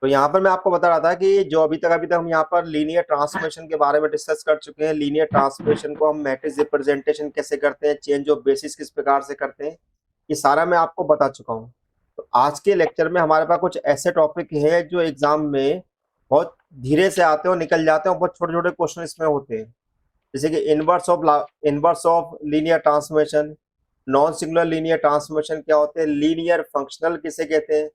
तो यहाँ पर मैं आपको बता रहा था कि जो अभी तक हम यहाँ पर लीनियर ट्रांसफॉर्मेशन के बारे में डिस्कस कर चुके हैं। लीनियर ट्रांसफॉर्मेशन को हम मैट्रिक्स रिप्रेजेंटेशन कैसे करते हैं, चेंज ऑफ बेसिस किस प्रकार से करते हैं, ये सारा मैं आपको बता चुका हूँ। तो आज के लेक्चर में हमारे पास कुछ ऐसे टॉपिक है जो एग्जाम में बहुत धीरे से आते हैं और निकल जाते हैं और बहुत छोटे छोटे क्वेश्चन इसमें होते हैं। जैसे कि inverse of linear transformation, non singular linear transformation क्या होते हैं, लीनियर फंक्शनल किसे कहते हैं,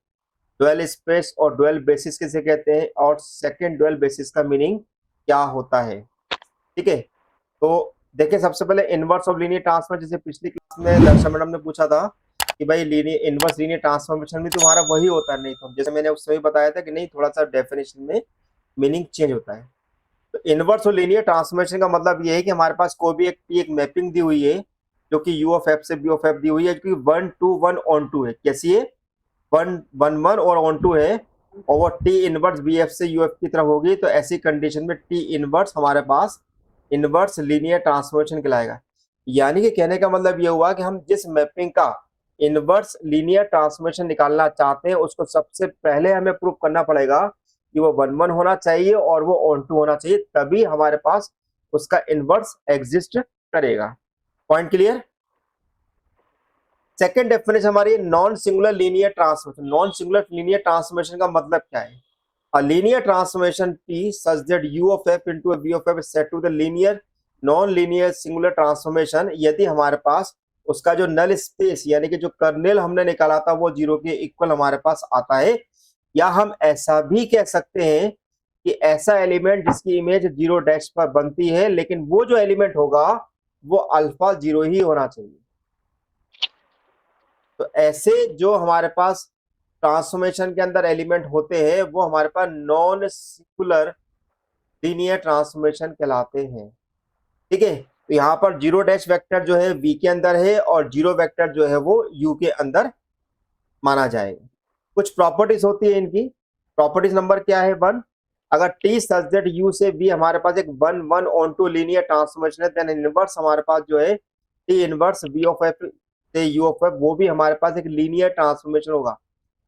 डुअल स्पेस और डुअल बेसिस किसे कहते हैं, और सेकंड डुअल बेसिस का मीनिंग क्या होता है। ठीक है, तो देखिए सबसे पहले इनवर्स ऑफ लीनियर ट्रांसफॉर्मेशन। जैसे पिछली क्लास में दर्शा मैडम ने पूछा था कि भाई लीनियर इनवर्स लीनियर ट्रांसफॉर्मेशन में तुम्हारा वही होता है, नहीं तो जैसे मैंने उस समय बताया था कि नहीं, थोड़ा सा डेफिनेशन में मीनिंग चेंज होता है। तो इनवर्स और लीनियर ट्रांसफॉर्मेशन का मतलब ये है कि हमारे पास कोई भी एक मैपिंग दी हुई है जो कि यू ऑफ एफ से बी ऑफ एफ दी हुई है, जो कि 1 to 1 ऑन टू है। कैसी है? 1 1 1 और ऑन टू है, और वो टी इनवर्स बी एफ से यू एफ की तरफ होगी। तो ऐसी कंडीशन में टी इनवर्स हमारे पास इनवर्स लीनियर ट्रांसफॉर्मेशन कहलाएगा। यानी कि कहने का मतलब ये हुआ कि हम जिस मैपिंग का इनवर्स लीनियर ट्रांसफॉर्मेशन निकालना चाहते हैं उसको सबसे पहले हमें प्रूव करना पड़ेगा कि वो 1 1 होना चाहिए और वो ऑन टू होना चाहिए, तभी हमारे पास उसका इनवर्स एग्जिस्ट करेगा। Point clear? सेकेंड डेफिनेशन हमारी non singular linear transformation. Non singular linear transformation का मतलब क्या है? A linear transformation T such that u of f into a v of f is set to the linear non-linear singular transformation यदि हमारे पास उसका जो null space यानी कि जो कर्नेल हमने निकाला था वो जीरो के इक्वल हमारे पास आता है। या हम ऐसा भी कह सकते हैं कि ऐसा एलिमेंट जिसकी इमेज जीरो डैश पर बनती है, लेकिन वो जो एलिमेंट होगा वो अल्फा जीरो ही होना चाहिए। तो ऐसे जो हमारे पास ट्रांसफॉर्मेशन के अंदर एलिमेंट होते हैं वो हमारे पास नॉन सिंगुलर लीनियर ट्रांसफॉर्मेशन कहलाते हैं। ठीक है, तो यहाँ पर जीरो डैश वेक्टर जो है v के अंदर है और जीरो वेक्टर जो है वो u के अंदर माना जाएगा। कुछ प्रॉपर्टीज होती है इनकी। प्रॉपर्टीज नंबर क्या है? 1। अगर t सच दैट u से v हमारे पास एक 1 1 ऑन टू लीनियर ट्रांसफॉर्मेशन है, देन इनवर्स हमारे पास जो है t inverse v of f से u ऑफ f वो भी हमारे पास एक लीनियर ट्रांसफॉर्मेशन होगा।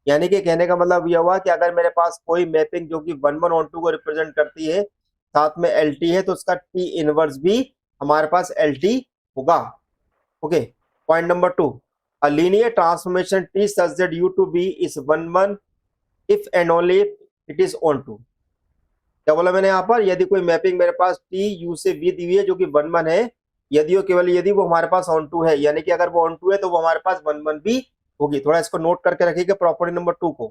यानी कि कहने का मतलब यह हुआ कि अगर मेरे पास कोई मैपिंग जो कि 1 1 ऑन टू को रिप्रेजेंट करती है साथ में एल टी है, तो उसका टी इनवर्स भी हमारे पास एल टी होगा। Okay, point number 2। A linear transformation T such that U to B is 1 1 if and only if it is onto. क्या बोला मैंने यहाँ पर? यदि कोई मैपिंग मेरे पास टी यू से वी दी हुई है जो कि 1 1 है, यदि वो केवल यदि वो हमारे पास ऑन टू है, यानी कि अगर वो ऑन टू है तो वो हमारे पास 1 1 भी होगी। थोड़ा इसको नोट करके रखिएगा प्रॉपर्टी नंबर 2 को।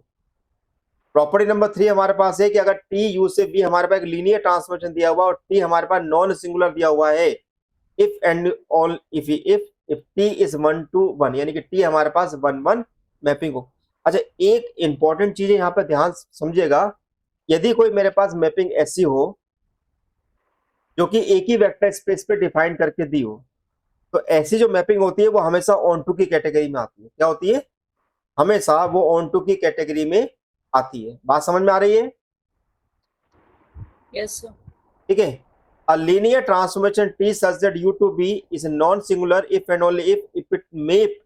प्रॉपर्टी नंबर 3 हमारे पास है कि अगर टी यू से बी हमारे पास एक लीनियर ट्रांसफॉर्मेशन दिया हुआ और टी हमारे पास नॉन सिंगुलर दिया हुआ है, if and all if T is 1 to 1 यानी कि टी हमारे पास 1 1 मैपिंग हो। अच्छा, एक इंपॉर्टेंट चीज यहाँ पे ध्यान समझिएगा। यदि कोई मेरे पास मैपिंग ऐसी हो जो कि एक ही वेक्टर स्पेस पे डिफाइन करके दी हो, तो ऐसी जो मैपिंग होती है वो हमेशा ऑन टू की कैटेगरी में आती है। क्या होती है? हमेशा वो ऑन टू की कैटेगरी में आती है। बात समझ में आ रही है? Yes sir. ठीक है, a linear transformation T such that U to B is non-singular if and only if it map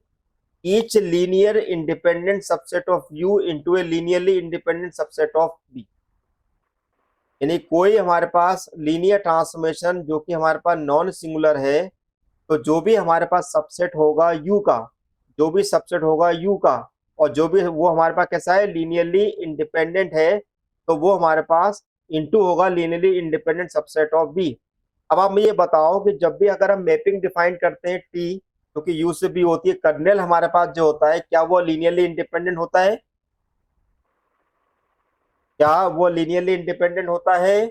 each linear independent subset of U into a linearly independent subset of B। यानी कोई हमारे पास linear transformation जो कि हमारे पास non singular है, तो जो भी हमारे पास सबसेट होगा U का, जो भी सबसेट होगा U का, और जो भी वो हमारे पास कैसा है, लीनियरली इंडिपेंडेंट है, तो वो हमारे पास इनटू होगा linearly independent subset of B. अब आप मुझे बताओ कि जब भी अगर हम मैपिंग डिफाइन करते हैं टी जो कि यू से बी होती है, कर्नेल हमारे पास जो होता है क्या वो लीनियरली इंडिपेंडेंट होता है? क्या वो लीनियरली इंडिपेंडेंट होता है?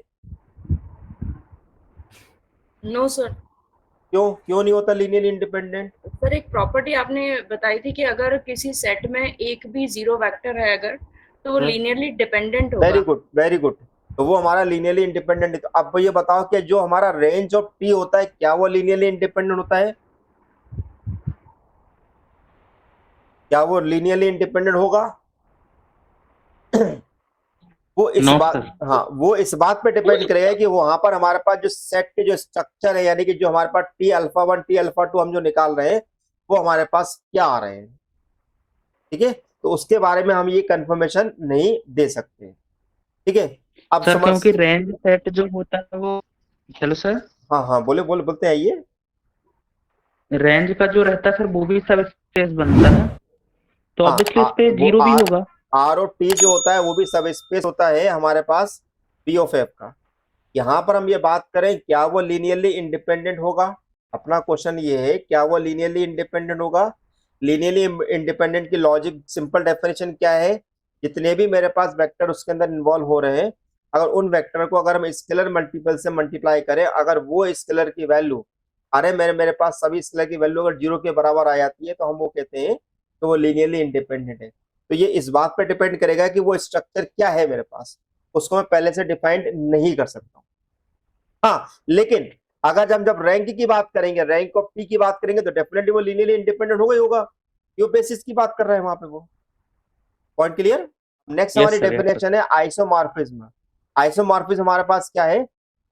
No sir. क्यों क्यों नहीं होता लीनियरली इंडिपेंडेंट? सर एक प्रॉपर्टी आपने बताई थी कि अगर किसी सेट में एक भी जीरो वेक्टर है अगर, तो वो लीनियरली डिपेंडेंट वेरी होगा। Good very good. तो वो हमारा लीनियरली इंडिपेंडेंट है। तो अब ये बताओ कि जो हमारा रेंज ऑफ टी होता है क्या वो लीनियरली इंडिपेंडेंट होता है? क्या वो लीनियरली इंडिपेंडेंट होगा? वो इस नो बात, सर। हाँ, वो इस बात पे डिपेंड करेगा कि वहां पर हमारे पास जो सेट के जो स्ट्रक्चर है, यानी कि जो हमारे पास टी अल्फा 1 टी अल्फा 2 हम जो निकाल रहे हैं वो हमारे पास क्या आ रहे हैं। ठीक है, तो उसके बारे में हम ये कंफर्मेशन नहीं दे सकते। ठीक है, अब सर समझ। क्योंकि रेंज सेट जो होता है वो, हेलो सर, हाँ हाँ, बोले बोले बोलते हैं ये। रेंज का जो रहता है सर वो भी सब स्पेस बनता है, तो हाँ ऑब्वियसली इस पे वो जीरो भी होगा। आर और टी जो होता है वो भी सब स्पेस होता है हमारे पास पी ऑफ एफ का। यहाँ पर हम ये बात करें क्या वो लीनियरली इंडिपेंडेंट होगा। अपना क्वेश्चन ये है, क्या वो लीनियरली इंडिपेंडेंट होगा। लीनियरली इंडिपेंडेंट की लॉजिक सिंपल डेफिनेशन क्या है, जितने भी मेरे पास वेक्टर उसके अंदर इन्वॉल्व हो रहे हैं, अगर उन वेक्टर को अगर हम स्केलर मल्टीपल से मल्टीप्लाई करें, अगर वो स्केलर की वैल्यू, अरे मेरे मेरे पास सभी स्केलर की वैल्यू अगर जीरो के बराबर आ जाती है, तो हम वो कहते हैं कि वो लीनियरली इंडिपेंडेंट है। तो ये इस बात पर डिपेंड करेगा कि वो स्ट्रक्चर क्या है मेरे पास, उसको मैं पहले से डिफाइंड नहीं कर सकता। हाँ, लेकिन अगर जब रैंक की बात करेंगे, रैंक ऑफ टी की बात करेंगे, तो डेफिनेटली वो लीनियरली इंडिपेंडेंट होगा ही होगा। ये बेसिस की बात कर रहे हैं वहां पे वो। Point clear. नेक्स्ट यस हमारी सर, यस सर। डेफिनेशन है आइसोमॉर्फिज्म। आइसोमॉर्फिज्म हमारे पास क्या है,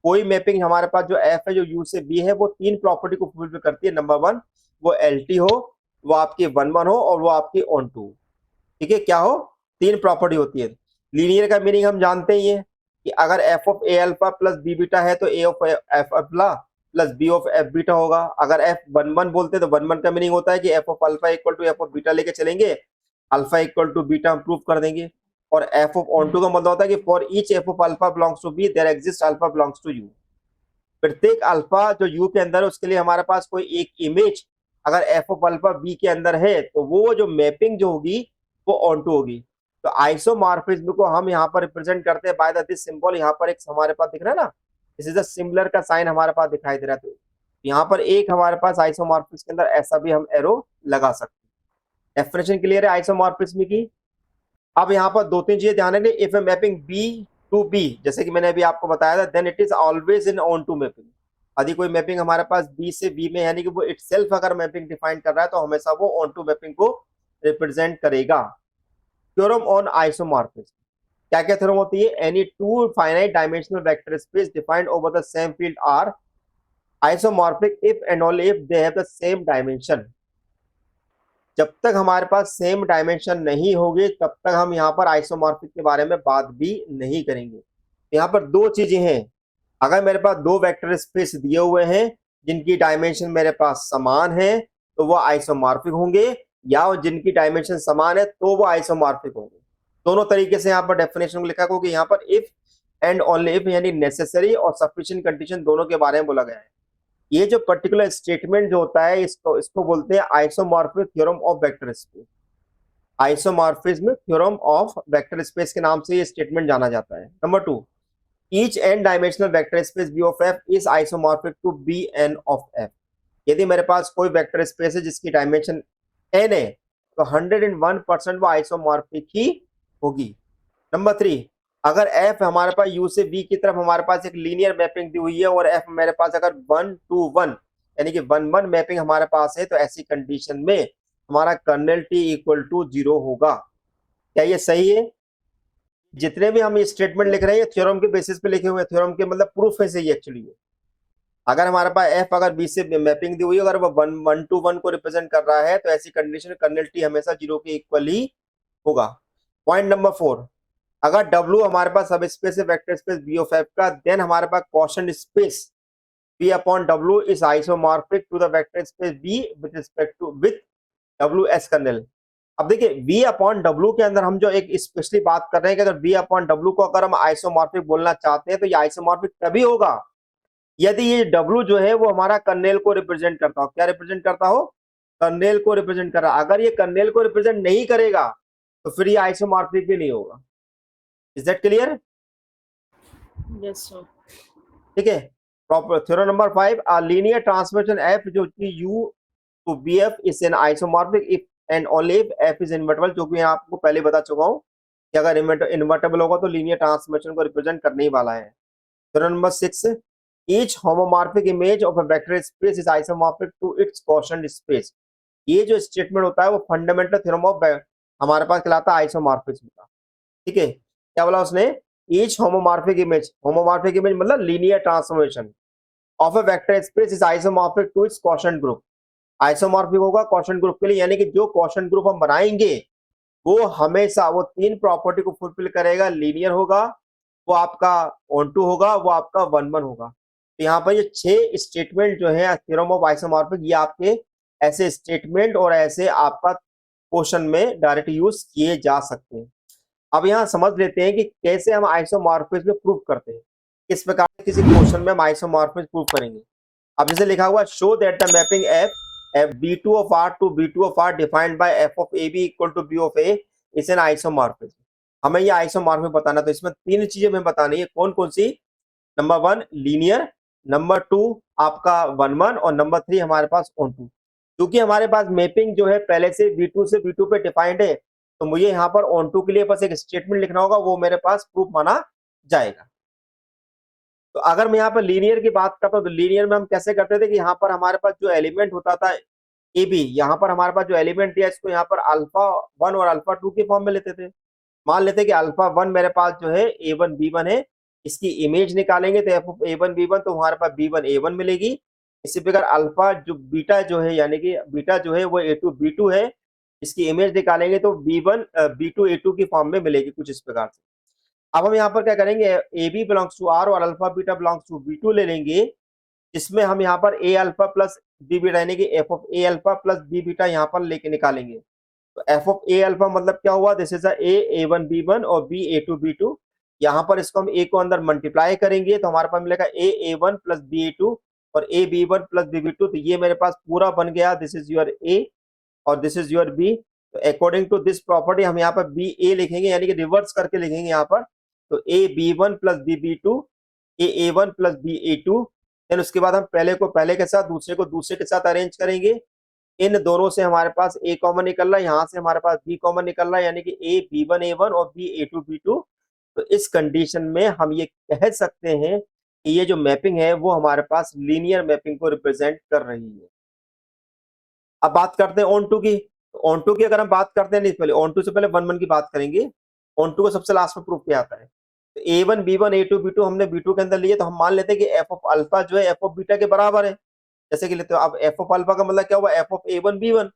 कोई मैपिंग हमारे पास जो एफ है जो यू से बी है, वो तीन प्रॉपर्टी को फुलफिल करती है। नंबर वन, वो एल टी हो, वो आपकी वन वन हो, और वो आपकी ऑन टू। ठीक है, क्या हो, तीन प्रॉपर्टी होती है। लीनियर का मीनिंग हम जानते ही है कि अगर F of a alpha plus b beta है, तो a of F alpha plus b of F beta होगा। अगर एफ वन वन बोलते हैं, तो वन वन का मीनिंग होता है कि F of alpha equal to F of beta लेके चलेंगे, अल्फा इक्वल टू बीटा हम प्रूव कर देंगे। और एफ ऑफ ऑन टू का मतलब होता है कि for each F of alpha belongs to B there exist alpha belongs to U. प्रत्येक अल्फा जो यू के अंदर है उसके लिए हमारे पास कोई एक इमेज अगर एफ ऑफ अल्फा बी के अंदर है, तो वो जो मैपिंग जो होगी वो ऑन टू होगी। तो आइसोमॉर्फिज्म को हम यहाँ पर रिप्रेजेंट करते हैं बाय दिस सिंबल। यहाँ पर एक हमारे पास दिख रहा है ना, दिस इज अ सिमिलर का साइन हमारे पास दिखाई दे रहा है। तो यहाँ पर एक हमारे पास आइसोमॉर्फिज्म के अंदर ऐसा भी हम एरो लगा सकते हैं। डेफिनेशन क्लियर है आइसोमॉर्फिज्म की। अब यहाँ पर दो तीन चीजें ध्यान रखनी। If a mapping B to B, जैसे कि मैंने अभी आपको बताया था, then it is always in onto mapping. यदि कोई मैपिंग हमारे पास बी से बी में, यानी कि वो इटसेल्फ अगर मैपिंग डिफाइन कर रहा है, तो हमेशा वो ऑन टू मैपिंग को रिप्रेजेंट करेगा। थ्योरम ऑन आइसोमॉर्फिज्म, क्या क्या थ्योरम होती है। Any two finite dimensional vector space defined over the same field are isomorphic if and only if they have the same dimension. जब तक हमारे पास सेम डायमेंशन नहीं होगी, तब तक हम यहाँ पर आइसोमॉर्फिक के बारे में बात भी नहीं करेंगे। यहाँ पर दो चीजें हैं, अगर मेरे पास दो वेक्टर स्पेस दिए हुए हैं जिनकी डायमेंशन मेरे पास समान है, तो वो आइसोमॉर्फिक होंगे, या जिनकी डायमेंशन समान है तो वो आइसोमॉर्फिक होंगे। दोनों तरीके से यहाँ पर डेफिनेशन को लिखा है, क्योंकि यहाँ पर इफ एंड ओनली इफ यानी नेसेसरी और सफिशिएंट कंडीशन दोनों के बारे में बोला गया है। ये जो पर्टिकुलर स्टेटमेंट जो होता है, इसको इसको बोलते हैं isomorphic theorem of vector space. Isomorphism theorem of vector space के नाम से ये स्टेटमेंट जाना जाता है। Number two, each N dimensional vector space B of F is isomorphic to B N of F. यदि मेरे पास कोई वेक्टर स्पेस है जिसकी डायमेंशन एन है, तो 101% वो आइसोमॉर्फिक ही होगी। नंबर थ्री, अगर एफ हमारे पास यू से बी की तरफ हमारे पास एक लीनियर मैपिंग दी हुई है, और एफ मेरे पास अगर 1 to 1 यानी कि 1 1 मैपिंग हमारे पास है, तो ऐसी कंडीशन में हमारा कर्नेल टी इक्वल टू 0 होगा। क्या ये सही है। जितने भी हम ये स्टेटमेंट लिख रहे हैं थ्योरम के बेसिस पे लिखे हुए हैं, थ्योरम के मतलब प्रूफ है सही एक्चुअली। अगर हमारे पास एफ अगर बी से मैपिंग दी हुई है, अगर वो 1 1 to 1 को रिप्रेजेंट कर रहा है, तो ऐसी कंडीशन कर्नेल टी हमेशा 0 के इक्वल ही होगा। पॉइंट नंबर 4, अगर W हमारे पास सब स्पेस है vector space B of F का, देन हमारे पास quotient space B upon W is isomorphic to the vector space B with respect to with W as kernel. अब देखिए V upon W के अंदर हम जो एक स्पेशली बात कर रहे हैं कि अगर V अपॉन W को अगर हम आइसोमॉर्फिक बोलना चाहते हैं, तो ये आइसोमॉर्फिक तभी होगा यदि ये W जो है वो हमारा कर्नेल को रिप्रेजेंट करता हो। क्या रिप्रेजेंट करता हो, कर्नेल को रिप्रेजेंट कर रहा। अगर ये कर्नेल को रिप्रेजेंट नहीं करेगा, तो फिर ये आइसोमॉर्फिक भी नहीं होगा। Is that clear. Yes sir. ठीक है। Proper theorem number 5, a linear transformation F जो कि U to B F is an isomorphic if and only if F is invertible, जो कि मैं आपको पहले बता चुका हूं कि अगर इन्वर्टेबल होगा तो लीनियर ट्रांसफॉर्मेशन को रिप्रेजेंट करने ही वाला है। Theorem number 6, each homomorphic image of a vector space is isomorphic to its quotient space. ये जो स्टेटमेंट होता है वो फंडामेंटल थ्योरम ऑफ हमारे पास कहलाता है आइसोमॉर्फिज्म का। ठीक है, क्या बोला उसने, each homomorphic image, homomorphic image मतलब linear transformation of a vector space is isomorphic to its quotient group. Isomorphic होगा क्वोशंट ग्रुप के लिए, यानी कि जो क्वोशंट ग्रुप हम बनाएंगे वो हमेशा वो तीन प्रॉपर्टी को फुलफिल करेगा, लीनियर होगा, वो आपका ऑन टू होगा, वो आपका 1 1 होगा। तो यहाँ पर ये 6 स्टेटमेंट जो है थ्योरम ऑफ आइसोमॉर्फिक, ये आपके ऐसे स्टेटमेंट और ऐसे आपका क्वेश्चन में डायरेक्ट यूज किए जा सकते हैं। अब यहाँ समझ लेते हैं कि कैसे हम आइसोमॉर्फिज्म प्रूव करते हैं, किस प्रकार से किसी क्वेश्चन में हम आइसोमॉर्फिज्म प्रूव करेंगे। अब जैसे लिखा हुआ show that the mapping F B2 of R to B2 of R defined by f of AB equal to B of A is an isomorphism। हमें ये आइसोमॉर्फिज्म बताना, तो इसमें 3 चीजें हमें बतानी है। कौन कौन सी? नंबर 1 लीनियर, नंबर 2 आपका 1 1 और नंबर 3 हमारे पास ऑन टू। क्योंकि हमारे पास मैपिंग जो है पहले से V2 से B2 पे डिफाइंड है, तो मुझे यहाँ पर ऑन टू के लिए बस एक स्टेटमेंट लिखना होगा, वो मेरे पास प्रूफ माना जाएगा। तो अगर मैं यहाँ पर लीनियर की बात करता हूँ, तो लीनियर में हम कैसे करते थे कि यहाँ पर हमारे पास जो एलिमेंट होता था ए बी, यहाँ पर हमारे पास जो एलिमेंट दिया इसको यहाँ पर अल्फा 1 और अल्फा 2 के फॉर्म में लेते थे। मान लेते कि अल्फा 1 मेरे पास जो है A1 B1 है, इसकी इमेज निकालेंगे तो एफ ऑफ A1 B1, तो हमारे पास B1 A1 मिलेगी। इसी प्रकार अल्फा जो बीटा जो है, यानी कि बीटा जो है वो A2 B2 है, इसकी इमेज निकालेंगे तो B1 B2 A2 की फॉर्म में मिलेगी, कुछ इस प्रकार से। अब हम यहाँ पर क्या करेंगे, a b belongs to R और alpha beta belongs to B2 ले लेंगे, जिसमें हम यहाँ पर a alpha plus b beta यानी कि F of a alpha plus b beta यहाँ पर लेके निकालेंगे। तो एफ ऑफ ए अल्फा मतलब क्या हुआ, दिस इज A1 B1 और B A2 B2। यहाँ पर इसको हम ए को अंदर मल्टीप्लाई करेंगे तो हमारे पास मिलेगा A1 प्लस B A2 और AB1 प्लस BB2। तो ये मेरे पास पूरा बन गया, दिस इज योर ए और दिस इज योर बी। तो अकॉर्डिंग टू दिस प्रॉपर्टी हम यहाँ पर BA लिखेंगे, यानी कि रिवर्स करके लिखेंगे यहाँ पर। तो AB1 plus BB2 A1 plus BA2। Then उसके बाद हम पहले को पहले के साथ, दूसरे को दूसरे के साथ अरेंज करेंगे। इन दोनों से हमारे पास A कॉमन निकल रहा है, यहाँ से हमारे पास B कॉमन निकल रहा है, यानी कि AB1 A1 और BA2 B2। तो इस कंडीशन में हम ये कह सकते हैं कि ये जो मैपिंग है वो हमारे पास लीनियर मैपिंग को रिप्रेजेंट कर रही है। अब बात करते हैं ऑन टू की। ऑन टू की अगर हम बात करते हैं, नहीं पहले ऑन टू से पहले 1 1 की बात करेंगे। ऑन टू को सबसे लास्ट में प्रूफ किया आता है। तो A1 B1 A2 B2 हमने B2 के अंदर लिए, तो हम मान लेते हैं कि एफ ऑफ अल्फा जो है एफ ऑफ बीटा के बराबर है। जैसे कि लेते हो, अब एफ ऑफ अल्फा का मतलब क्या हुआ, एफ ऑफ A1 B1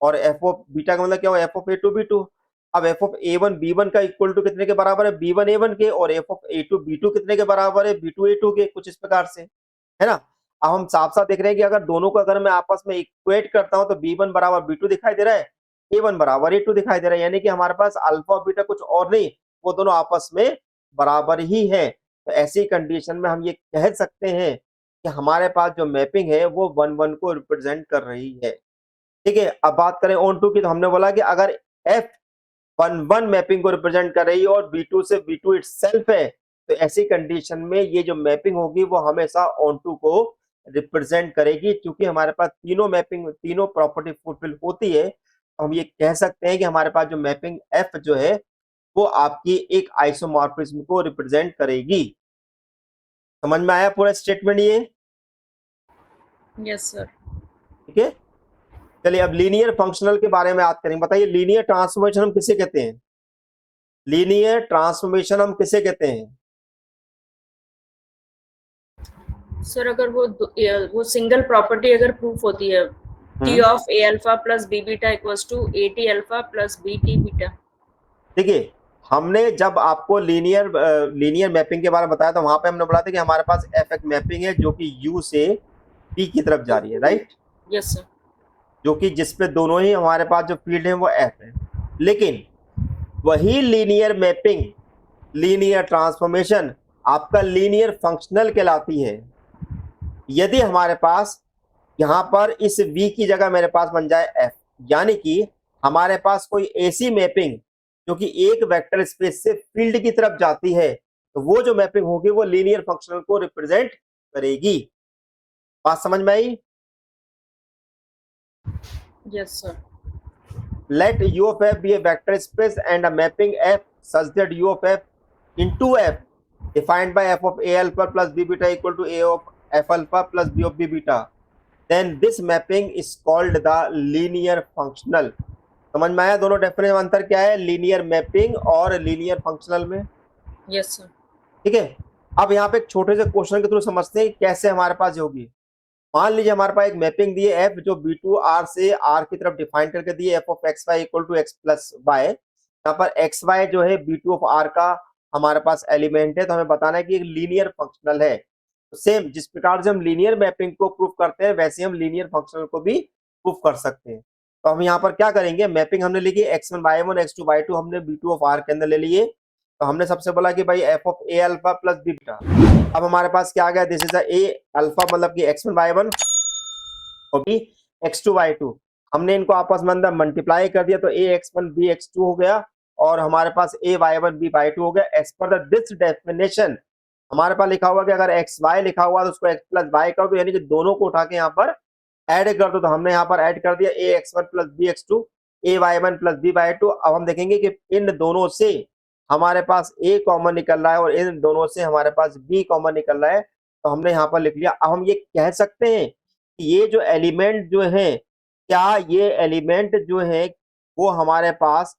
और एफ ऑफ बीटा का मतलब क्या हुआ, एफ ऑफ A2 B2। अब एफ ऑफ A1 B1 का इक्वल टू कितने के बराबर है, B1 A1 के, और एफ ऑफ A2 B2 कितने के बराबर है, B2 A2 के, कुछ इस प्रकार से, है ना। अब हम साफ साफ देख रहे हैं कि अगर दोनों को अगर मैं आपस में इक्वेट करता हूं तो B1 बराबर B2 दिखाई दे रहा है, A1 बराबर A2 दिखाई दे रहा है, यानी कि हमारे पास अल्फा और बीटा कुछ और नहीं, वो दोनों आपस में बराबर ही है। तो ऐसी कंडीशन में हम ये कह सकते हैं कि हमारे पास जो मैपिंग है वो 1 1 को रिप्रेजेंट कर रही है। ठीक है, अब बात करें ऑन टू की, तो हमने बोला कि अगर F1 1 मैपिंग को रिप्रेजेंट कर रही है और B2 से B2 इटसेल्फ है, तो ऐसी कंडीशन में ये जो मैपिंग होगी वो हमेशा ऑन टू को रिप्रेजेंट करेगी। क्योंकि हमारे पास तीनों मैपिंग, तीनों प्रॉपर्टी फुलफिल होती है, तो हम ये कह सकते हैं कि हमारे पास जो मैपिंग F जो है वो आपकी एक आइसोमॉर्फिज्म को रिप्रेजेंट करेगी। समझ में आया पूरा स्टेटमेंट ये? Yes sir. ठीक है, चलिए अब लीनियर फंक्शनल के बारे में बात करेंगे। बताइए लीनियर ट्रांसफॉर्मेशन हम किसे कहते हैं? लीनियर ट्रांसफॉर्मेशन हम किसे कहते हैं? सर अगर वो सिंगल प्रॉपर्टी अगर प्रूफ होती है, T of A alpha plus B beta equals to AT alpha plus BT beta. देखिए, हमने जब आपको लीनियर मैपिंग के बारे में बताया था, वहां पे हमने बोला था कि हमारे पास एफ एक मैपिंग है जो कि U से P की तरफ जा रही है, राइट? Yes sir. जो कि जिसपे दोनों ही हमारे पास जो फील्ड है वो F है। लेकिन वही लीनियर मैपिंग, लीनियर ट्रांसफॉर्मेशन आपका लीनियर फंक्शनल कहलाती है यदि हमारे पास यहाँ पर इस V की जगह मेरे पास बन जाए F, यानी कि हमारे पास कोई ऐसी मैपिंग जो कि एक वेक्टर स्पेस से फील्ड की तरफ जाती है, तो वो जो मैपिंग होगी वो लीनियर फंक्शनल को रिप्रेजेंट करेगी। बात समझ में आई? Yes sir. Let U of F be a vector space and a mapping F such that U of F into F defined by F of A alpha plus B beta equal to A of F alpha plus B of B beta, then this mapping is called the linear functional। समझ में आया दोनों definition में अंतर क्या है linear mapping और linear functional में? Yes sir. ठीक है, अब यहाँ पे एक छोटे से क्वेश्चन के थ्रू समझते हैं कैसे हमारे पास होगी। मान लीजिए हमारे पास एक मैपिंग दी है F जो B2 R से R की तरफ डिफाइन करके दी है, F of XY equal to X plus Y. यहाँ पर XY जो है B2 ऑफ R का हमारे पास एलिमेंट है, तो हमें बताना है कि एक लीनियर फंक्शनल है। सेम जिस प्रकार से हम लीनियर मैपिंग को प्रूफ करते हैं वैसे हम लीनियर फंक्शनल को भी प्रूफ कर सकते हैं। तो हम यहाँ पर क्या करेंगे, मैपिंग हमने लिखी x1 y1 x2 y2 हमने b2 ऑफ r के अंदर ले लिए। तो हमने सबसे बोला कि भाई f of a alpha plus b beta. अब हमारे पास क्या आ गया, दिस इज a अल्फा मतलब कि x1 y1 और b x2 y2। हमने इनको आपस में अंदर मल्टीप्लाई कर दिया तो a x1 b x2 हो गया और हमारे पास a y1 b y2 हो गया। एज पर दिस डेफिनेशन हमारे पास लिखा हुआ कि अगर एक्स वाई लिखा हुआ तो उसको एक्स प्लस वाई कर दो, यानी कि दोनों को उठा के यहाँ पर ऐड कर दो। तो हमने यहाँ पर ऐड कर दिया a x one plus b x two a y one plus b y two. अब हम देखेंगे कि इन दोनों से हमारे पास ए कॉमन निकल रहा है और इन दोनों से हमारे पास बी कॉमन निकल रहा है। तो हमने यहाँ पर लिख लिया। अब हम ये कह सकते हैं कि ये जो एलिमेंट जो है, क्या ये एलिमेंट जो है वो हमारे पास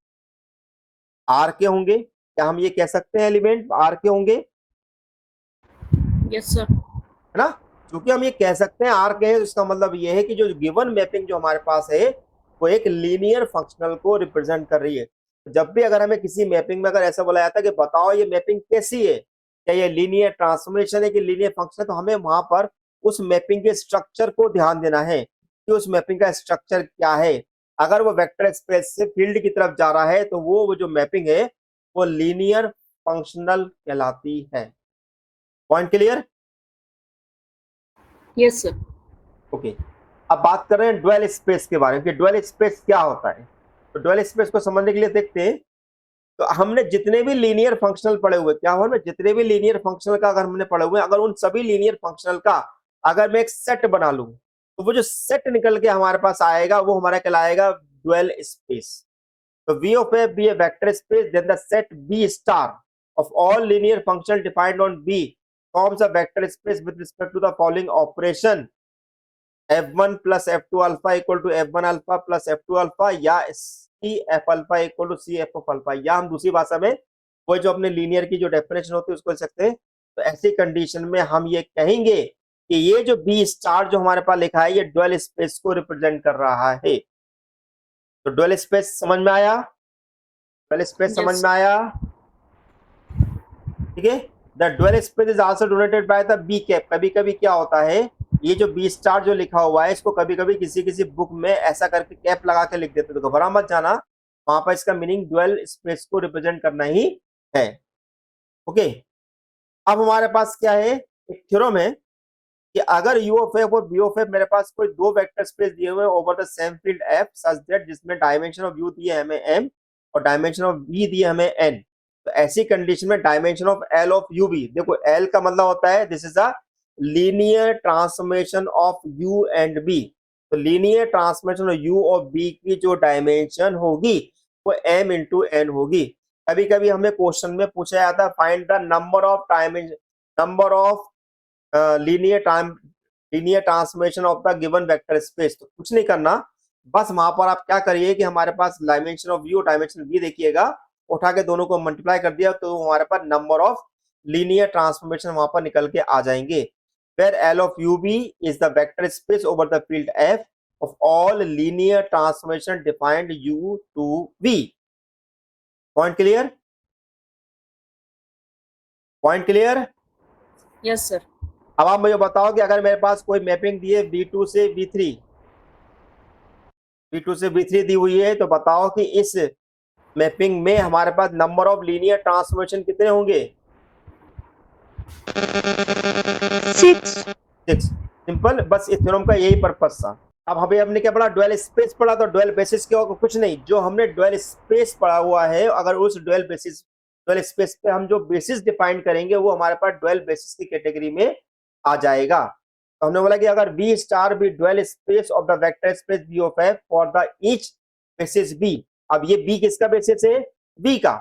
आर के होंगे? क्या हम ये कह सकते हैं एलिमेंट आर के होंगे? Yes sir. है ना? क्योंकि हम ये कह सकते हैं आर के हैं, तो इसका मतलब ये है कि जो गिवन मैपिंग जो हमारे पास है वो एक लीनियर फंक्शनल को रिप्रेजेंट कर रही है। जब भी अगर हमें किसी मैपिंग में अगर ऐसा बोला जाता है कि बताओ ये मैपिंग कैसी है, क्या ये लीनियर ट्रांसफॉर्मेशन है कि लीनियर फंक्शन है, तो हमें वहां पर उस मैपिंग के स्ट्रक्चर को ध्यान देना है कि उस मैपिंग का स्ट्रक्चर क्या है। अगर वो वेक्टर स्पेस से फील्ड की तरफ जा रहा है तो वो जो मैपिंग है वो लीनियर फंक्शनल कहलाती है। Point clear? Yes sir. Okay. अब बात कर रहे हैं ड्वेल स्पेस के बारे में कि ड्वेल स्पेस क्या होता है। तो ड्वेल स्पेस को समझने के लिए देखते हैं। तो हमने जितने भी लीनियर फंक्शनल पढ़े हुए, क्या हुआ ना, जितने भी लीनियर फंक्शनल का अगर हमने पढ़े हुए, अगर उन सभी लीनियर फंक्शनल का अगर मैं एक सेट बना लूं तो वो जो सेट निकल के हमारे पास आएगा वो हमारा कहलाएगा ड्वेल स्पेस। तो V of f be a vector space, then the set B star of all linear functions defined on B forms a vector space with respect to the following operation: f1 plus f2 alpha equal to f1 alpha plus f2 alpha या c f alpha equal to c f of alpha। या हम दूसरी भाषा में वो जो अपने linear की जो डेफिनेशन होती है उसको लिख सकते हैं। तो ऐसी कंडीशन में हम ये कहेंगे कि ये जो बी स्टार जो हमारे पास लिखा है ये ड्वेल स्पेस को रिप्रेजेंट कर रहा है। तो ड्वेल स्पेस समझ में आया? ड्वेल स्पेस समझ में आया? ठीक है। The dual space is also denoted by the B cap. कभी कभी क्या होता है, ये जो बी स्टार जो लिखा हुआ है इसको कभी कभी किसी किसी बुक में ऐसा करके कैप लगा के लिख देते, तो घबरा मत जाना, वहां पर इसका मीनिंग ड्वेल स्पेस को रिप्रेजेंट करना ही है। ओके। अब हमारे पास क्या है, एक थ्योरम है कि अगर u ऑफ f और b ऑफ f मेरे पास कोई दो वेक्टर स्पेस दिए हुए over the same field f such that जिसमें डायमेंशन ऑफ u दिए हमें m और डायमेंशन ऑफ v दिए हमें n, तो ऐसी कंडीशन में dimension of l of u भी, देखो l का मतलब होता है this is a linear transformation of u and b। तो लीनियर ट्रांसफॉर्मेशन ऑफ u और b की जो डायमेंशन होगी वो m इंटू n होगी। कभी कभी हमें क्वेश्चन में पूछा जाता है find the number of dimension, number of linear transformation of the given vector space. तो कुछ नहीं करना, बस वहां पर आप क्या करिए कि हमारे पास dimension of u dimension v देखिएगा, उठा के दोनों को मल्टीप्लाई कर दिया तो हमारे पास नंबर ऑफ लीनियर ट्रांसफॉर्मेशन वहां पर निकल के आ जाएंगे। where L of UB is the vector space over the field F of all linear transformation defined U to V। Point clear? Point clear? Yes sir. अब आप मुझे बताओ कि अगर मेरे पास कोई मैपिंग दी है V2 से V3, V2 से V3 दी हुई है, तो बताओ कि इस मैपिंग में हमारे पास नंबर ऑफ लीनियर ट्रांसफॉर्मेशन कितने होंगे? 6। सिंपल, बस इस थ्योरम का यही पर्पस था। अब हमें हमने क्या पढ़ा, ड्वेल स्पेस पढ़ा। तो ड्वेल बेसिस क्या होगा? कुछ नहीं, जो हमने ड्वेल स्पेस पढ़ा हुआ है अगर उस ड्वेल स्पेस पे हम जो बेसिस डिफाइन करेंगे वो हमारे पास ड्वेल बेसिस की कैटेगरी में आ जाएगा। तो हमने बोला कि अगर V star B dual space of the vector space B of F for the each basis B। अब ये B किसका बेसिस है? B का।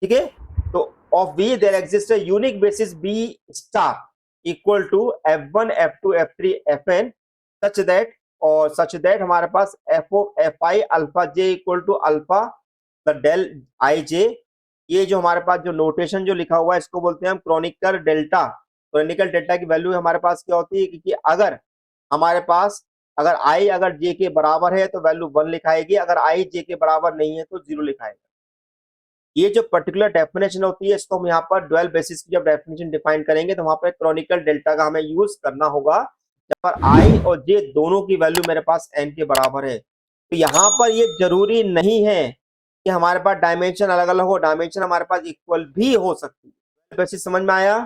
ठीक है। तो of B there exist a unique basis B star equal to F1 F2 F3 Fn such that हमारे पास Fi alpha j equal to alpha the del ij। ये जो हमारे पास जो नोटेशन जो लिखा हुआ है इसको बोलते हैं हम क्रोनिकल डेल्टा। क्रोनिकल डेल्टा की वैल्यू हमारे पास क्या होती है कि अगर हमारे पास अगर i अगर j के बराबर है तो वैल्यू 1 लिखाएगी, अगर i j के बराबर नहीं है तो 0 लिखाएगा। ये जो पर्टिकुलर डेफिनेशन होती है इसको हम यहाँ पर डुअल बेसिस की जब डेफिनेशन डिफाइन करेंगे तो वहां पर क्रॉनिकल डेल्टा का हमें यूज करना होगा, जहाँ पर आई और जे दोनों की वैल्यू मेरे पास एन के बराबर है। तो यहाँ पर ये जरूरी नहीं है कि हमारे पास डायमेंशन अलग अलग हो, डायमेंशन हमारे पास इक्वल भी हो सकती है। बेसिस समझ में आया?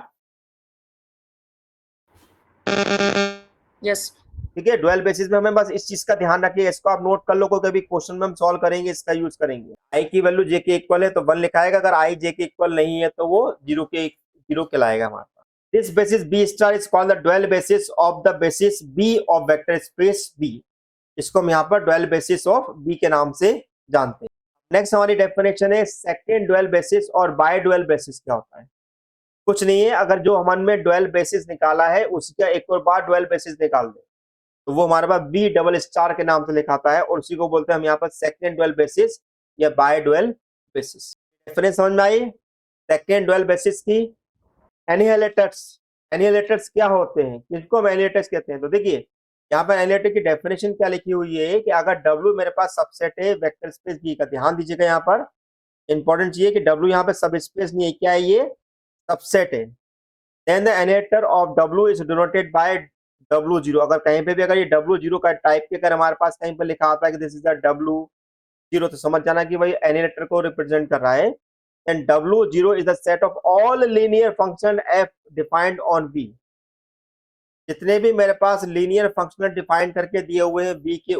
यस। ठीक है, डुअल बेसिस में हमें बस इस चीज का ध्यान रखिए, इसको आप नोट कर लो, कोई कभी क्वेश्चन में हम सॉल्व करेंगे इसका यूज करेंगे। आई की वैल्यू जे के इक्वल है तो 1 लिखा आएगा, अगर आई जे के इक्वल नहीं है तो वो जीरो कहलाएगा हमारे पास। This basis B star is called the dual basis of the basis B of vector space B. इसको हम यहाँ पर डुअल बेसिस ऑफ बी के नाम से जानते हैं। नेक्स्ट हमारी डेफिनेशन है सेकेंड डुअल बेसिस और बाय डुअल बेसिस क्या होता है। कुछ नहीं है, अगर जो हमन में डुअल बेसिस निकाला है उसका एक और बार डुअल बेसिस निकाल दे तो वो हमारे पास बी डबल स्टार के नाम से लिखाता है, और उसी को बोलते हैं हम यहाँ पर सेकेंड डुअल बेसिस या बाय डुअल बेसिस। डिफरेंस समझ में आई सेकेंड डुअल बेसिस की? एनिहिलेटर्स, एनिहिलेटर्स क्या होते हैं, किसको हम एनिहिलेटर्स कहते हैं? तो देखिए यहाँ पर एनिहिलेटर की डेफिनेशन क्या लिखी हुई है कि अगर W मेरे पास सबसेट है वेक्टर स्पेस बी का, ध्यान दीजिएगा यहाँ पर इंपॉर्टेंट चीज है कि W यहाँ पे सब स्पेस नहीं है, क्या है ये? सबसेट है। Then the annihilator of W is denoted by W0। अगर कहीं पे भी अगर ये W0 का टाइप के अगर हमारे पास कहीं पर लिखा आता है कि दिस इज द W0 तो समझ जाना कि भाई एनिहिलेटर को रिप्रेजेंट कर रहा है। And W0 is the set of all linear function f defined on V। जितने भी मेरे पास लीनियर फंक्शनल डिफाइन करके दिए हुए हैं B के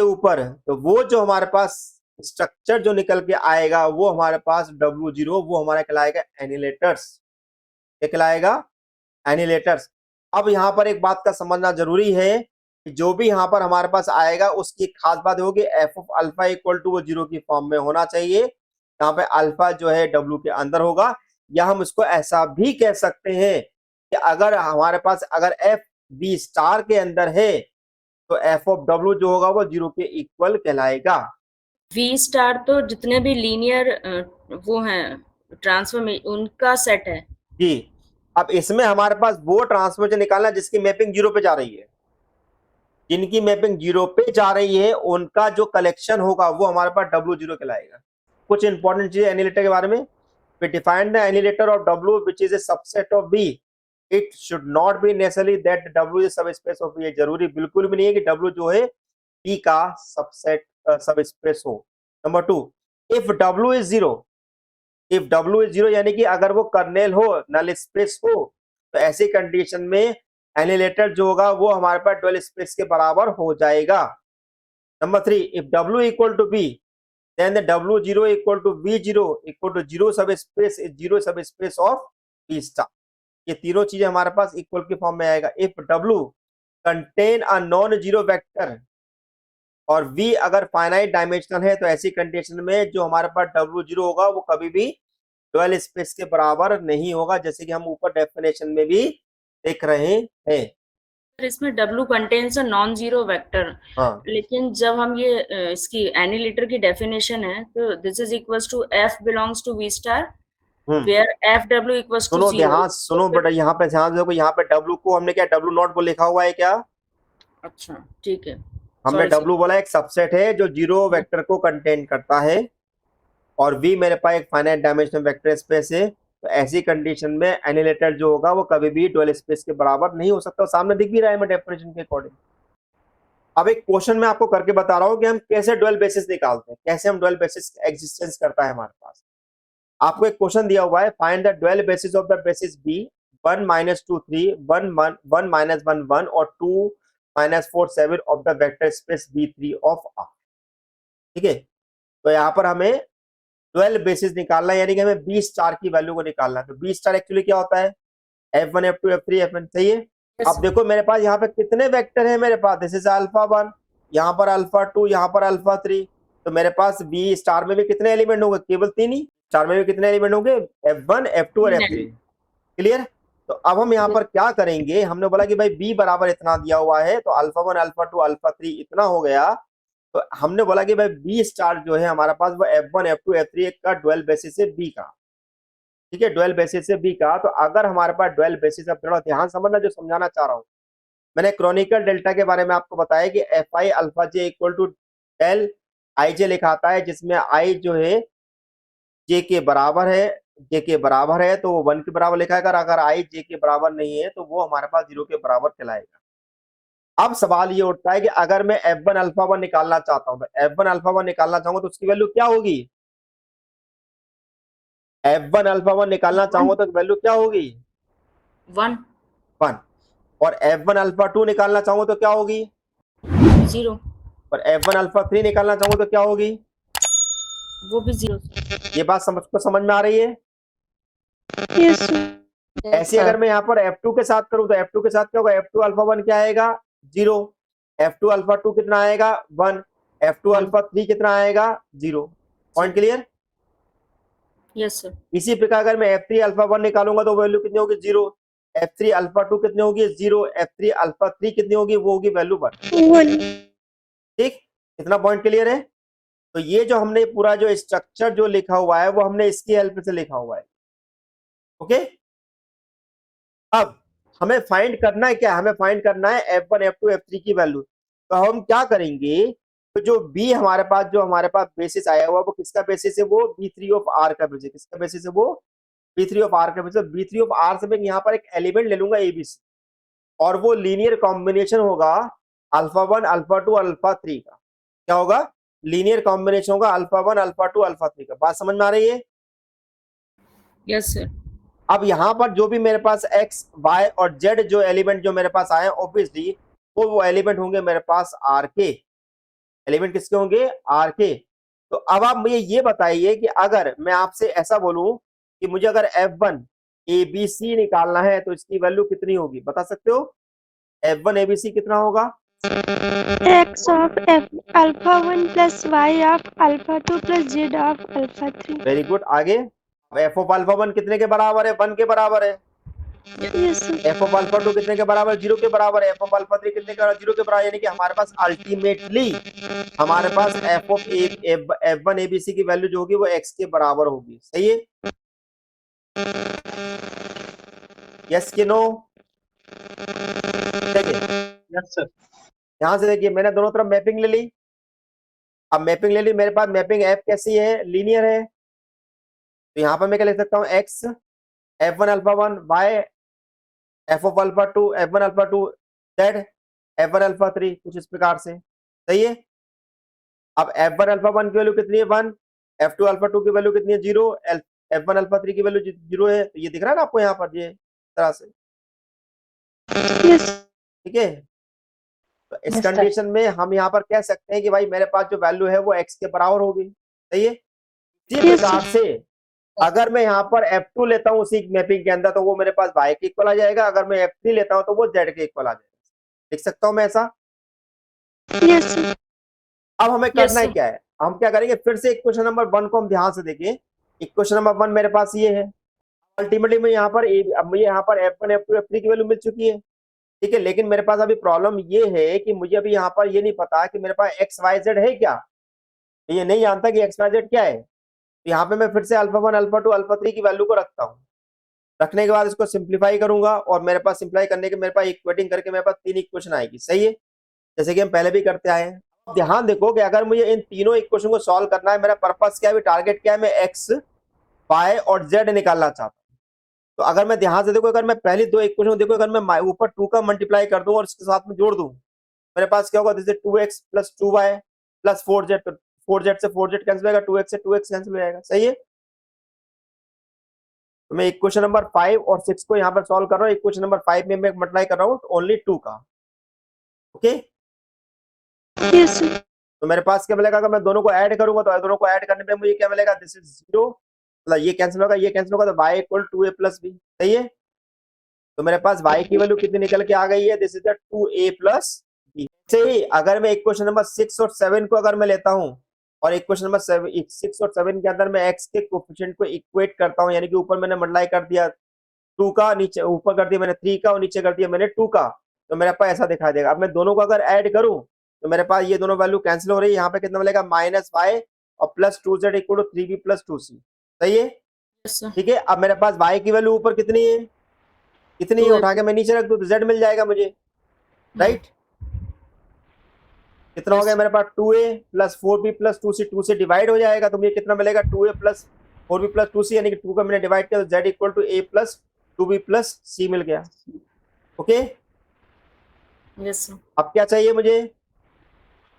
ऊपर, तो वो जो हमारे पास स्ट्रक्चर जो निकल के आएगा वो हमारे पास W0 वो हमारा कहलाएगा एनिहिलेटर्स। क्या कहलाएगा? एनिहिलेटर्स। अब यहाँ पर एक बात का समझना जरूरी है कि जो भी यहाँ पर हमारे पास आएगा उसकी खास बात होगी F of alpha equal to वो 0 की फॉर्म में होना चाहिए। यहाँ पे अल्फा जो है W के अंदर होगा, या हम इसको ऐसा भी कह सकते हैं कि अगर हमारे पास अगर एफ बी स्टार के अंदर है तो एफ ऑफ W जो होगा वो 0 के इक्वल कहलाएगा। वी स्टार तो जितने भी लीनियर वो हैं ट्रांसफॉर्मेशन उनका सेट है जी। अब इसमें हमारे पास वो ट्रांसफॉर्मेशन निकालना जिसकी मैपिंग 0 पे जा रही है, जिनकी मैपिंग 0 पे जा रही है उनका जो कलेक्शन होगा वो हमारे पास W0 कहलाएगा। कुछ इंपॉर्टेंट चीज एनिहिलेटर के बारे में, we define the annihilator of W which is a subset of B. It should not be necessarily that W is subspace of B. ये जरूरी बिल्कुल भी नहीं है कि W जो है B का सबसेट सबस्पेस हो। Number 2, if W is 0, if W is 0 यानी कि अगर वो कर्नेल हो, नल स्पेस हो, तो ऐसी कंडीशन में एनिहिलेटर जो होगा वो हमारे पास डुअल स्पेस के बराबर हो जाएगा। Number 3, if W equal to B, then the W0 equal to V0 equal to 0 subspace is 0 subspace of V star। ये तीनों चीजें हमारे पास इक्वल की फॉर्म में आएगा। If W contain a non zero vector और V अगर फाइनाइट डायमेंशनल है तो ऐसी कंडीशन में जो हमारे पास W0 होगा वो कभी भी डुअल स्पेस के बराबर नहीं होगा, जैसे कि हम ऊपर डेफिनेशन में भी देख रहे हैं। इसमें W contains a non zero vector. हाँ, लेकिन जब हम ये इसकी एनिहिलेटर की डेफिनेशन है तो this is equals to F belongs to V star where FW equals to सुनो 0। ध्यान सुनो बेटा, यहाँ पे ध्यान देखो, यहाँ पे W को हमने क्या W0 को लिखा हुआ है क्या? अच्छा ठीक है, हमने Sorry, W बोला एक सबसेट है जो 0 वेक्टर को कंटेन करता है, और V मेरे पास एक फाइनाइट डायमेंशनल वेक्टर स्पेस है। तो ऐसी कंडीशन में एनिहिलेटर जो होगा वो कभी भी डुअल स्पेस के बराबर नहीं हो सकता। सामने दिख भी रहा है मैं डेफिनेशन के अकॉर्डिंग। अब एक क्वेश्चन मैं आपको करके बता रहा हूँ कि हम कैसे डुअल बेसिस निकालते हैं, कैसे हम डुअल बेसिस एग्जिस्टेंस करता है हमारे पास। आपको एक क्वेश्चन दिया हुआ है, find the dual basis of the basis B 1 - 2 3 1 1 1 - 1 1 और 2 - 4 7 of the vector space B3 of R। ठीक है, तो यहाँ पर हमें डुअल बेसिस निकालना है, यानी कि हमें B स्टार की वैल्यू को निकालना है। तो B स्टार एक्चुअली क्या होता है? F1 F2 F3 Fn, सही है। अब देखो मेरे पास यहाँ पे कितने वेक्टर है, मेरे पास दिस इज अल्फा 1, यहाँ पर अल्फा 2, यहाँ पर अल्फा 3। तो मेरे पास B स्टार में भी कितने एलिमेंट होंगे? केवल 3 ही। स्टार में भी कितने एलिमेंट होंगे? F1 F2 और F3। क्लियर? तो अब हम यहाँ पर क्या करेंगे, हमने बोला कि भाई B बराबर इतना दिया हुआ है तो अल्फा 1 अल्फा 2 अल्फा 3 इतना हो गया। तो हमने बोला कि भाई B स्टार जो है हमारा पास वो F1 F2 F3 का डुअल बेसिस है B का। ठीक है, डुअल बेसिस है B का। तो अगर हमारे पास डुअल बेसिस, अब थोड़ा ध्यान समझना जो समझाना चाह रहा हूँ। मैंने क्रॉनिकल डेल्टा के बारे में आपको बताया कि Fi alpha j equal to del i j लिखा आता है, जिसमें आई जो है जे के बराबर है, जे के बराबर है तो वो 1 के बराबर लिखा है, अगर आई जे के बराबर नहीं है तो वो हमारे पास 0 के बराबर कहलाएगा। अब सवाल ये उठता है कि अगर मैं F1 अल्फा 1 निकालना चाहता हूं, तो F1 अल्फा 1 निकालना चाहूंगा तो उसकी वैल्यू क्या होगी? F1 अल्फा 1 निकालना चाहूंगा तो वैल्यू क्या होगी? 1 1। और F1 अल्फा 2 निकालना चाहूंगा तो क्या होगी? 0 और F1 अल्फा 3 निकालना चाहूंगा तो क्या होगी? वो भी 0 ये बात समझ में आ रही है? Yes, sir. ऐसे अगर मैं यहाँ पर F2 के साथ करूं तो F2 के साथ क्या होगा? F2 अल्फा 1 क्या आएगा? 0। F2 अल्फा 2 कितना आएगा? 1। F2 अल्फा 3 कितना आएगा? 0। Point clear? Yes sir. इसी प्रकार अगर मैं F3 अल्फा 1 निकालूंगा तो वैल्यू कितनी होगी? 0। F3 अल्फा 2 कितनी होगी? 0। F3 अल्फा 3 कितनी होगी? वो होगी वैल्यू 1। 1. ठीक, इतना पॉइंट क्लियर है? तो ये जो हमने पूरा जो स्ट्रक्चर जो लिखा हुआ है वो हमने इसकी हेल्प से लिखा हुआ है। ओके, अब हमें फाइंड करना है क्या? हमें फाइंड करना है F1 F2 F3 की वैल्यू। तो हम क्या करेंगे, तो जो B हमारे पास जो हमारे पास बेसिस आया हुआ वो किसका बेसिस है? वो B3 ऑफ R का बेसिस। किसका बेसिस है? वो B3 ऑफ R का बेसिस। B3 ऑफ R से मैं यहाँ पर एक एलिमेंट ले लूंगा ABC, और वो लीनियर कॉम्बिनेशन होगा अल्फा 1 अल्फा 2 अल्फा 3 का। क्या होगा? लीनियर कॉम्बिनेशन होगा अल्फा 1 अल्फा 2 अल्फा 3 का। बात समझ में आ रही है? Yes sir. अब यहाँ पर जो भी मेरे पास x y और z जो एलिमेंट जो मेरे पास आए, ऑब्वियसली वो एलिमेंट होंगे मेरे पास R के। एलिमेंट किसके होंगे? R के। तो अब आप मुझे ये बताइए कि अगर मैं आपसे ऐसा बोलूं कि मुझे अगर F1 ABC निकालना है तो इसकी वैल्यू कितनी होगी? बता सकते हो? F1 ABC कितना होगा? X of F alpha 1 plus Y of alpha 2 plus Z of alpha 3. Very good. आगे f ऑफ अल्फा 1 कितने के बराबर है? 1 के बराबर है। Yes, sir. f of alpha 2 कितने के बराबर? 0 के बराबर है। f ऑफ अल्फा 3 कितने के बराबर? 0 के बराबर। यानी कि हमारे पास अल्टीमेटली हमारे पास f ऑफ F1 ABC की वैल्यू जो होगी वो x के बराबर होगी। सही है? यस कि नो? देखिए, यस सर। यहां से देखिए मैंने दोनों तरफ मैपिंग ले ली। अब मैपिंग ले ली, मेरे पास मैपिंग f कैसी है? लीनियर है। तो यहाँ पर मैं क्या लिख सकता हूँ? x F1 alpha 1 y f of alpha 2 F1 alpha 2 z F1 alpha 3, कुछ इस प्रकार से। सही है? अब F1 अल्फा 1 की वैल्यू कितनी है? 1। F2 अल्फा 2 की वैल्यू कितनी है? 0। F1 अल्फा 3 की वैल्यू 0 है। तो ये दिख रहा है ना आपको यहाँ पर, ये तरह से? Yes. ठीक है, तो इस कंडीशन में हम यहाँ पर कह सकते हैं कि भाई मेरे पास जो वैल्यू है वो x के बराबर होगी। सही है? इसी Yes, प्रकार से अगर मैं यहाँ पर F2 लेता हूँ उसी मैपिंग के अंदर तो वो मेरे पास y के इक्वल आ जाएगा। अगर मैं F3 लेता हूँ तो वो z के इक्वल आ जाएगा। लिख सकता हूँ मैं ऐसा? Yes, sir. अब हमें Yes, करना है sir. क्या है? हम क्या करेंगे, फिर से इक्वेशन नंबर 1 को हम ध्यान से देखिए। इक्वेशन नंबर 1 मेरे पास ये है। अल्टीमेटली मैं यहाँ पर अब मुझे यहाँ पर F1 F2 F3 की वैल्यू मिल चुकी है। ठीक है, लेकिन मेरे पास अभी प्रॉब्लम ये है कि मुझे अभी यहाँ पर ये नहीं पता कि मेरे पास एक्स वाई जेड है क्या। ये नहीं जानता कि एक्स वाई जेड क्या है। तो यहाँ पे मैं फिर से अल्फा 1 अल्फा 2 अल्फा 3 की वैल्यू को रखता हूँ। रखने के बाद इसको सिंप्लीफाई करूंगा और मेरे पास सिंप्लाई करने के मेरे पास इक्वेटिंग करके मेरे पास 3 इक्वेशन आएगी। सही है? जैसे कि हम पहले भी करते आए हैं। ध्यान देखो कि अगर मुझे इन तीनों इक्वेशन को सॉल्व करना है, मेरा पर्पस क्या है, टारगेट क्या है, मैं एक्स वाई और जेड निकालना चाहता हूँ। तो अगर मैं ध्यान से देखो, अगर मैं पहली दो इक्वेशन देखो, अगर मैं ऊपर 2 का मल्टीप्लाई कर दूं और इसके साथ में जोड़ दूं, मेरे पास क्या होगा? This is 2x plus 2y plus 4z। 4z से 4z कैंसिल हो जाएगा, 2x से 2x कैंसिल हो जाएगा। सही है? तो मैं इक्वेशन नंबर 5 और 6 को यहाँ पर सॉल्व कर रहा हूँ। इक्वेशन नंबर 5 में मैं मल्टीप्लाई कर रहा हूँ ओनली 2 का। Okay, Yes, sir. तो मेरे पास क्या मिलेगा? अगर मैं दोनों को ऐड करूंगा तो दोनों को ऐड करने पे मुझे क्या मिलेगा? दिस इज 0, मतलब ये कैंसिल होगा, ये कैंसिल होगा, तो y equal 2a plus b। सही है? तो मेरे पास y की वैल्यू कितनी निकल के आ गई है? This is the 2a plus b। सही। अगर मैं इक्वेशन नंबर 6 और 7 को अगर मैं लेता हूं और इक्वेशन नंबर 6 और 7 के अंदर मैं x के कोफिशिएंट को इक्वेट करता हूं, यानी कि ऊपर मैंने मल्टीप्लाई कर दिया 2 का, नीचे ऊपर कर दिया मैंने 3 का और नीचे कर दिया मैंने 2 का, तो मेरे पास ऐसा दिखाई देगा। अब मैं दोनों को अगर ऐड करूं तो मेरे पास ये दोनों वैल्यू कैंसिल हो रही है। यहाँ पे कितना मिलेगा? -y और plus 2z equal to 3b plus 2c। सही है? Yes sir. ठीक है। अब मेरे पास y की वैल्यू ऊपर कितनी है? कितनी है? 2a उठा के मैं नीचे रख दूं तो z मिल जाएगा मुझे। राइट? कितना हो गया मेरे पास 2a plus 4b plus 2c, 2 से डिवाइड हो जाएगा तो मुझे कितना मिलेगा 2a plus 4b plus 2c, यानी कि 2 का मैंने डिवाइड किया तो z equal to a plus 2b plus c मिल गया। ओके, यस सर, अब क्या चाहिए मुझे,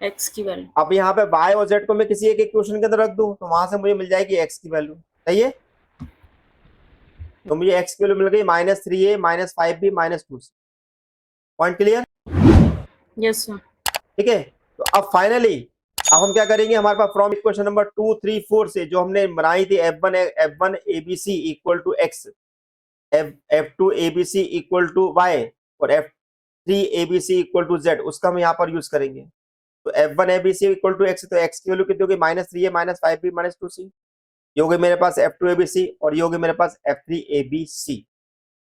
x की वैल्यू। अब यहाँ पे y और z को मैं किसी एक इक्वेशन के अंदर रख दूं तो वहां से मुझे मिल जाएगी x की वैल्यू। सही है, तो मुझे x की वैल्यू मिल गई -3a minus 5b minus 2c। Point clear? Yes sir, ठीक है, तो अब फाइनली अब हम क्या करेंगे, हमारे पास फ्रॉम इक्वेशन नंबर 2, 3, 4 से जो हमने बनाई थी f1 abc equal to x, f2 abc equal to y और f3 abc equal to z, उसका हम यहाँ पर यूज करेंगे। तो f1 abc equal to x, तो x की वैल्यू कितनी होगी -3a minus 5b minus 2c, ये हो गई मेरे पास f2 abc और ये हो गई मेरे पास f3 abc।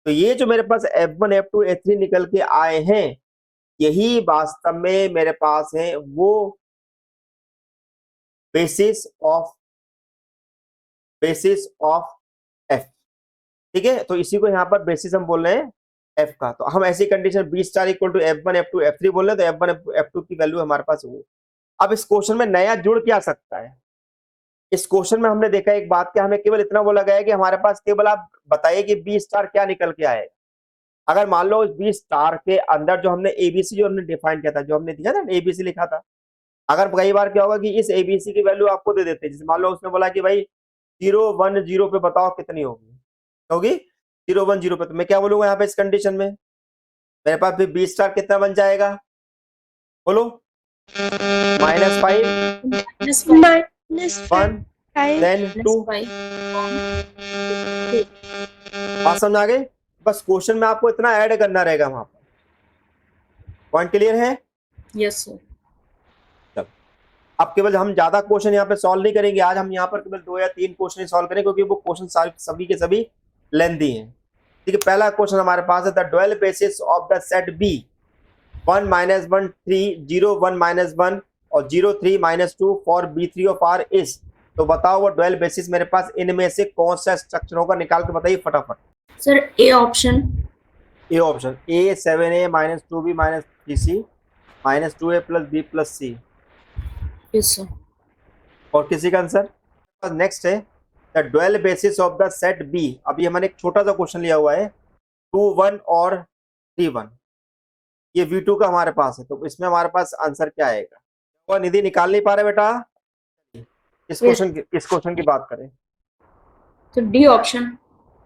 तो ये जो मेरे पास f1 f2 f3 निकल के आए हैं, यही वास्तव में मेरे पास है वो बेसिस ऑफ f। ठीक है, तो इसी को यहाँ पर बेसिस हम बोल रहे हैं f का। तो हम ऐसी condition b star equal to f1 f2 f3 बोल रहे हैं, तो f1 f2 की वैल्यू हमारे पास वो। अब इस क्वेश्चन में नया जुड़ क्या सकता है, इस क्वेश्चन में हमने देखा एक बात कि हमें केवल इतना बोला गया है कि हमारे पास केवल आप बताइए कि बी स्टार क्या निकल के आएगा। अगर मान लो इस बी स्टार के अंदर जो हमने एबीसी जो हमने डिफाइन किया था, जो हमने दिया था एबीसी लिखा था, अगर कई बार क्या होगा कि इस एबीसी की वैल्यू आपको दे देते हैं, जैसे मान लो उसने बोला कि भाई 0 1 0 पे बताओ कितनी होगी 0 1 0 पे, तो मैं क्या बोलूंगा यहाँ पे इस कंडीशन में मेरे पास भी बी स्टार कितना बन जाएगा, बोलो -5 1 देन 2। बात समझ आ गई? बस क्वेश्चन में आपको इतना ऐड करना रहेगा वहां पर। पॉइंट क्लियर है? यस सर, अब केवल हम ज्यादा क्वेश्चन यहाँ पे सॉल्व नहीं करेंगे, आज हम यहाँ पर केवल 2 या 3 क्वेश्चन सॉल्व करेंगे क्योंकि वो क्वेश्चन सभी के सभी लेंथी हैं। ठीक है, पहला क्वेश्चन हमारे पास है the dual basis of the set B 1 -1 3 0 1 -1 और 0 3 -2 for B3 of R is. तो बताओ वो ड्यूअल बेसिस मेरे पास इनमें से कौन सा स्ट्रक्चर होगा, निकाल के बताइए फटाफट। Sir A option, A option, a 7a -2b -3c -2a plus b plus c। Yes sir, और किसी का आंसर? नेक्स्ट है the dual basis of the set B. अभी हमने एक छोटा सा क्वेश्चन लिया हुआ है 2 1 और 3 1, ये V2 का हमारे पास है, तो इसमें हमारे पास आंसर क्या आएगा? और निधि निकाल नहीं पा रहे बेटा, इस क्वेश्चन की बात करें तो D option,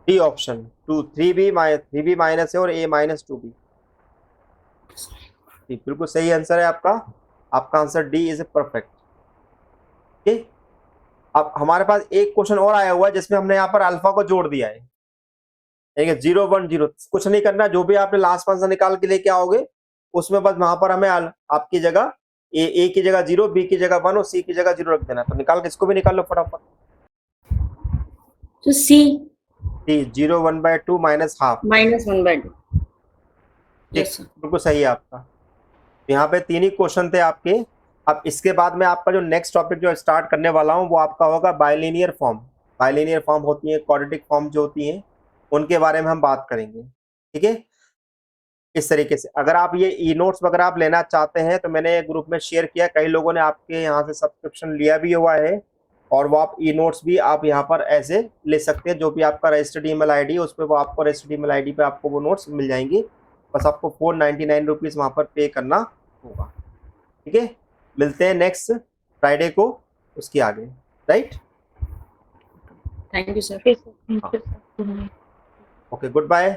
D option 2 3b minus है और a -2b। बिल्कुल सही आंसर है आपका, आपका आंसर डी इज परफेक्ट। ठीक, अब हमारे पास एक क्वेश्चन और आया हुआ है जिसमें हमने यहाँ पर अल्फा को जोड़ दिया है। 0 1 0 कुछ नहीं करना, जो भी आपने लास्ट आंसर निकाल के लेके आओगे उसमें बस वहां पर हमें आपकी जगह ए की जगह 0, बी की जगह 1 और सी की जगह 0 रख देना। तो निकाल के इसको भी निकाल लो फटाफट। तो सी 0 1/2 -1/2। -1/2। यस सर, बिल्कुल सही है आपका। यहाँ पे 3 ही क्वेश्चन थे आपके। अब इसके बाद में आपका जो नेक्स्ट टॉपिक जो स्टार्ट करने वाला हूँ वो आपका होगा बाइलिनियर फॉर्म। बाइलिनियर फॉर्म होती है, क्वाड्रेटिक फॉर्म जो होती हैं उनके बारे में हम बात करेंगे। ठीक है, इस तरीके से अगर आप ये ई नोट्स वगैरह आप लेना चाहते हैं तो मैंने ग्रुप में शेयर किया, कई लोगों ने आपके यहाँ से सब्सक्रिप्शन लिया भी हुआ है और वो आप ई नोट्स भी आप यहाँ पर ऐसे ले सकते हैं। जो भी आपका रजिस्टर्ड ईमेल आईडी है उस पर वो आपको रजिस्टर्ड ईमेल आईडी पे आपको वो नोट्स मिल जाएंगी। बस आपको 499 रुपीज़ वहाँ पर पे करना होगा। ठीक है, मिलते हैं नेक्स्ट फ्राइडे को उसके आगे, right? Thank you sir. Okay sir, thank you sir. Okay, good bye.